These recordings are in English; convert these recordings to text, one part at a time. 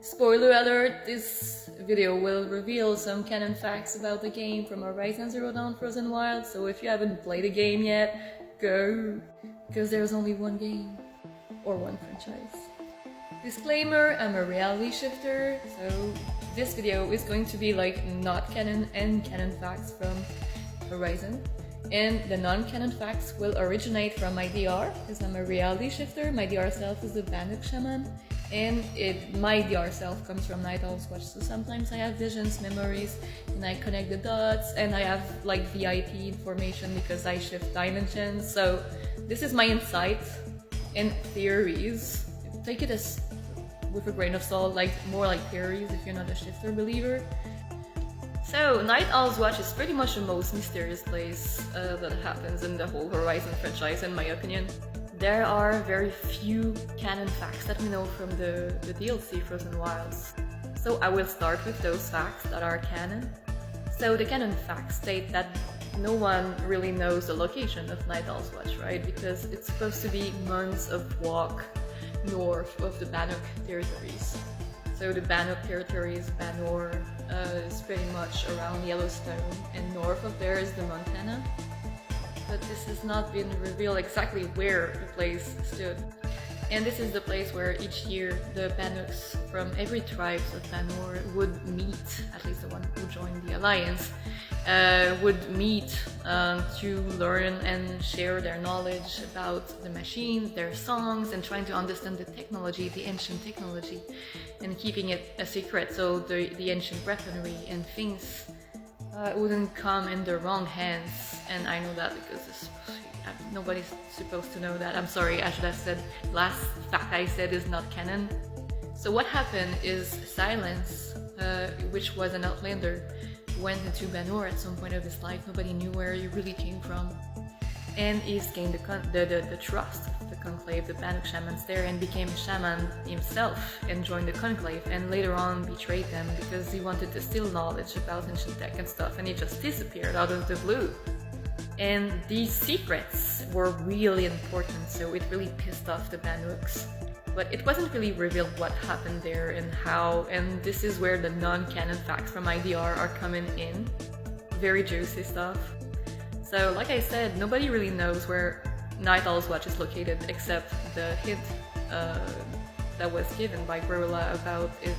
Spoiler alert, this video will reveal some canon facts about the game from HorizonZeroDawn Frozen Wild, so if you haven't played the game yet, go! Because there's only one game. Or one franchise. Disclaimer, I'm a reality shifter, so this video is going to be like not canon and canon facts from Horizon. And the non-canon facts will originate from my DR, because I'm a reality shifter. My DR self is the Banuk shaman, and my DR self comes from Night Owl's Watch, so sometimes I have visions, memories, and I connect the dots, and I have like VIP information because I shift dimensions. So this is my insight and theories. Take it as with a grain of salt, like more like theories if you're not a shifter believer. So, Night Owl's Watch is pretty much the most mysterious place that happens in the whole Horizon franchise, in my opinion. There are very few canon facts that we know from the DLC Frozen Wilds. So I will start with those facts that are canon. So the canon facts state that no one really knows the location of Night Owl's Watch, right? Because it's supposed to be months of walk north of the Banuk territories. So the Banuk territories, Banor, is pretty much around Yellowstone, and north of there is the Montana. But this has not been revealed exactly where the place stood. And this is the place where each year the Banuks from every tribe of Banor would meet, at least the one who joined the alliance, would meet to learn and share their knowledge about the machines, their songs, and trying to understand the technology, the ancient technology, and keeping it a secret so the ancient weaponry and things wouldn't come in the wrong hands. And I know that because nobody's supposed to know that. I'm sorry, I should have said last fact I said is not canon. So what happened is Silence, which was an outlander, went into Banor at some point of his life. Nobody knew where he really came from. And he's gained the trust of the conclave, the Banuk shamans there, and became a shaman himself and joined the conclave, and later on betrayed them because he wanted to steal knowledge about ancient tech and stuff, and he just disappeared out of the blue. And these secrets were really important, so it really pissed off the Banuks. But it wasn't really revealed what happened there and how, and this is where the non-canon facts from IDR are coming in. Very juicy stuff. So, like I said, nobody really knows where Night Owl's Watch is located except the hint that was given by Guerrilla about it,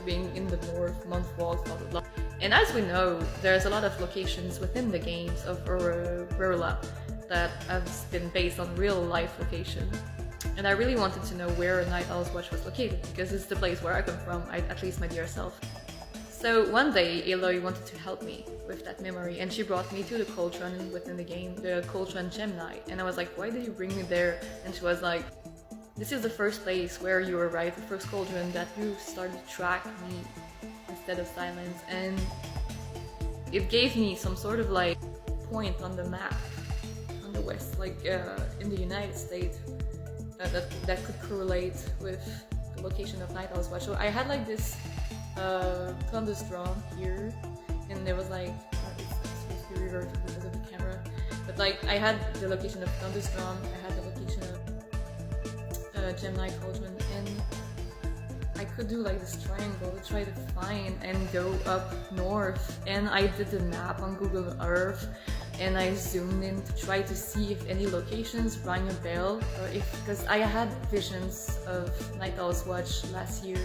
being in the north, month walk, blah blah blah. And as we know, there's a lot of locations within the games of Guerrilla that have been based on real life location. And I really wanted to know where Night Owl's Watch was located because it's the place where I come from, at least my dear self. So one day, Aloy wanted to help me with that memory, and she brought me to the cauldron within the game, the cauldron Gemini. And I was like, why did you bring me there? And she was like, this is the first place where you arrived, the first cauldron that you started to track me instead of Silence. And it gave me some sort of like point on the map on the west, like in the United States, that could correlate with the location of Night Owl's Watch. So I had like this thunderstorm here, and there was like it's supposed to be reversed because of the camera, but like I had the location of thunderstorm, I had the location of Gemini cauldron, and I could do like this triangle to try to find and go up north. And I did the map on Google Earth, and I zoomed in to try to see if any locations rang a bell, or because I had visions of Night Owl's Watch last year,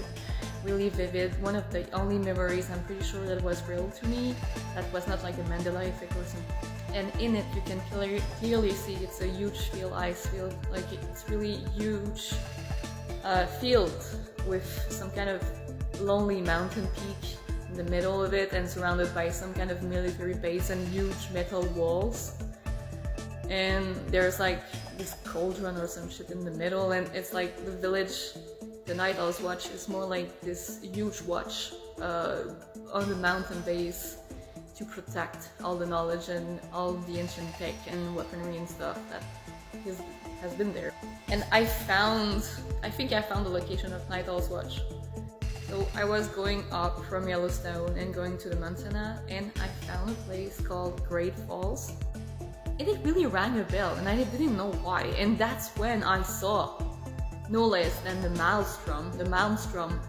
really vivid. One of the only memories I'm pretty sure that was real to me, that was not like a Mandela effect or something. And in it you can clearly see it's a huge ice field, like it's really huge field with some kind of lonely mountain peak in the middle of it, and surrounded by some kind of military base and huge metal walls. And there's like this cauldron or some shit in the middle, and it's like the village. The Night Owl's Watch is more like this huge watch on the mountain base to protect all the knowledge and all the ancient tech and weaponry and stuff that has been there. And I think I found the location of Night Owl's Watch. So I was going up from Yellowstone and going to the Montana, and I found a place called Great Falls. And it really rang a bell, and I didn't know why. And that's when I saw no less than the Maelstrom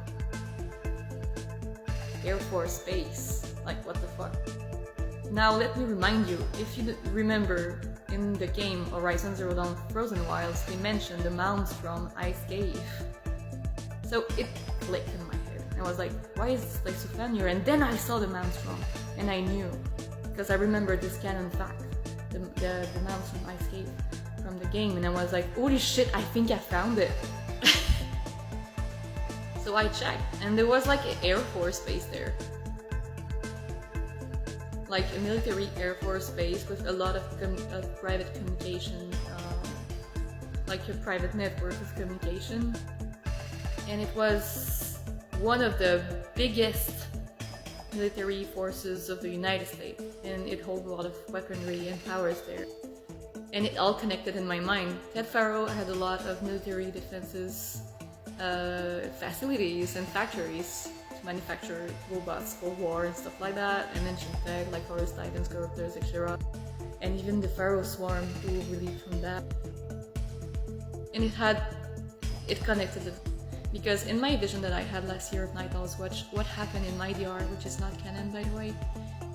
Air Force Base. Like, what the fuck? Now let me remind you, if you remember in the game HorizonZeroDawn Frozen Wilds, they mentioned the mounts from Ice Cave. So it clicked in my head. I was like, why is this place so familiar? And then I saw the mounts from, and I knew. Because I remembered this canon fact, the mounts from Ice Cave from the game, and I was like, holy shit, I think I found it. So I checked, and there was like an Air Force base there. Like a military Air Force base with a lot of private communication, like a private network of communication. And it was one of the biggest military forces of the United States, and it holds a lot of weaponry and powers there. And it all connected in my mind. Ted Faro had a lot of military defenses, facilities and factories to manufacture robots for war and stuff like that, and ancient tech like Horus Titans, corruptors, etc. And even the Pharaoh swarm who relieved from that. And it connected it. Because in my vision that I had last year of Night Owl's Watch, what happened in my DR, which is not canon by the way,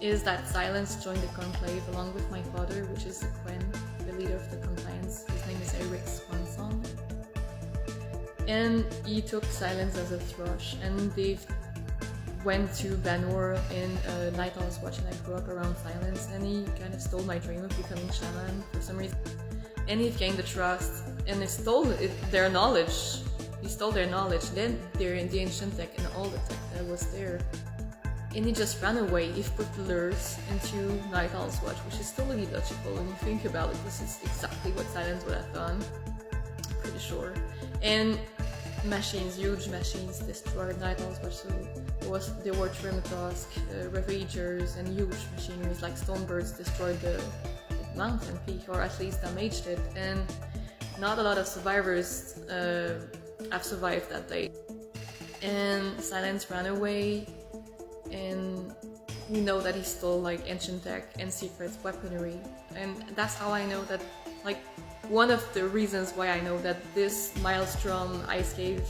is that Silence joined the conclave along with my father, which is Quen, the leader of the compliance. His name is Eric Swanson. And he took Silence as a thrush, and they went to Banur in Night Owl's Watch, and I grew up around Silence, and he kind of stole my dream of becoming shaman for some reason. And he gained the trust, and he stole their knowledge. He stole their knowledge, then they're in the ancient tech and all the tech that was there. And he just ran away. He put lures into Night Owl's Watch, which is totally logical when you think about it. This is exactly what Silence would have done. Pretty sure. And machines, huge machines, destroyed Night Owl's Watch. So there were Trematosk, Ravagers, and huge machineries like Stonebirds destroyed the mountain peak, or at least damaged it. And not a lot of survivors have survived that day. And Silence ran away, and we know that he stole like ancient tech and secret weaponry. And that's how I know that, like, one of the reasons why I know that this Maelstrom Ice Cave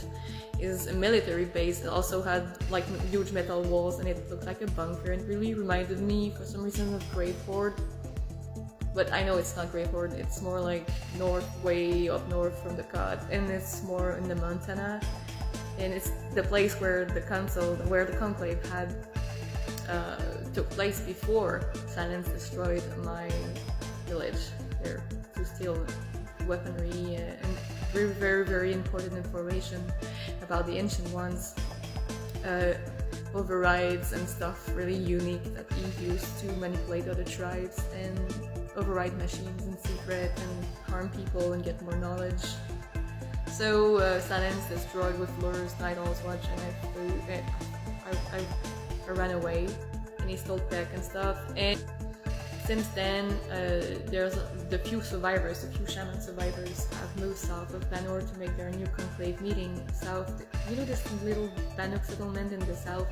is a military base. It also had like huge metal walls, and it looked like a bunker, and really reminded me for some reason of Great Horde. But I know it's not Great Horde, it's more like way up north from the COD, and it's more in the Montana. And it's the place where the conclave had took place before Silence destroyed my village there to steal weaponry and very, very, very important information about the ancient ones. Overrides and stuff really unique that he used to manipulate other tribes and override machines in secret and harm people and get more knowledge. So Silence destroyed with lures Night Owl's Watch, and I ran away, and he stole tech and stuff. And since then, there's the few shaman survivors have moved south of Banur to make their new conclave meeting south. You know this little banuk settlement in the south,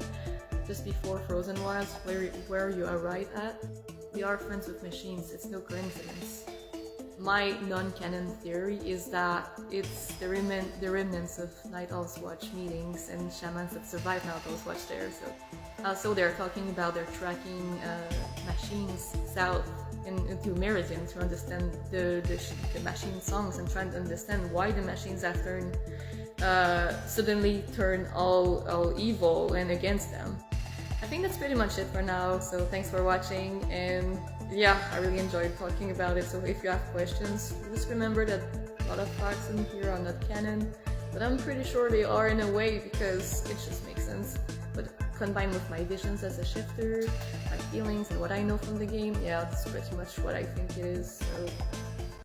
just before Frozen Wilds, where you arrive at? We are friends with machines, it's no coincidence. My non-canon theory is that it's the remnants of Night Owl's Watch meetings and shamans that survived Night Owl's Watch there. So they're talking about their tracking machines south into Meridian to understand the machine songs and trying to understand why the machines have suddenly turned all evil and against them. I think that's pretty much it for now, so thanks for watching, and yeah, I really enjoyed talking about it. So if you have questions, just remember that a lot of facts in here are not canon, but I'm pretty sure they are in a way because it just makes sense. But combined with my visions as a shifter, my feelings, and what I know from the game, yeah, that's pretty much what I think it is. So